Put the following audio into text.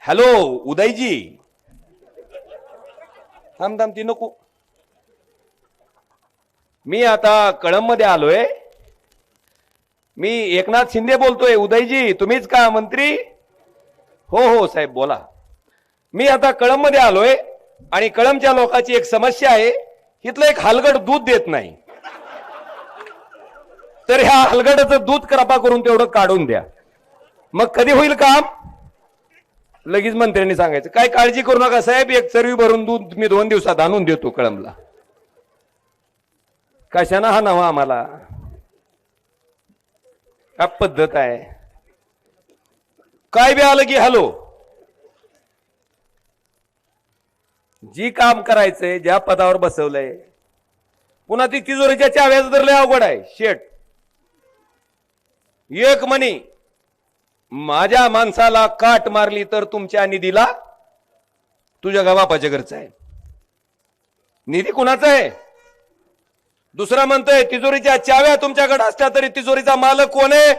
Hello Udayji, थांब थांब ती नको. मी आता कळंब मध्ये आलोय. मी एकनाथ शिंदे बोलतोय. उदयजी तुम्हीच का मंत्री? हो हो साहेब बोला. मी आता कळंब मध्ये आलोय आणि कळंबच्या लोकांची एक समस्या आहे. इथलं एक हलगड दूध देत नाही. तर ह्या हलगडाचं दूध कृपा करून तेवढं काढून द्या. मग कधी होईल काम? लगेच मंत्र्यांनी सांगायचं. काय काळजी करू नका साहेब, एक चरवी भरून दूध मी 2 दिवसात आणून देतो कळंबला. कशाना हा नवा आम्हाला काय पद्धत आहे? काय बी आलं की हॅलो. जी काम करायचंय, ज्या पदावर बसवलंय, पुन्हा ती तिजोरीच्या चाव्याच धरले अवघड आहे. शेट एक म्हणी माझ्या माणसाला काट मारली तर तुमच्या निधीला तुझ्या बापाच्या घरचा आहे. निधी कुणाचा आहे? दुसरा म्हणतोय तिजोरीच्या चाव्या तुमच्याकडे असल्या तरी तिजोरीचा मालक कोण आहे?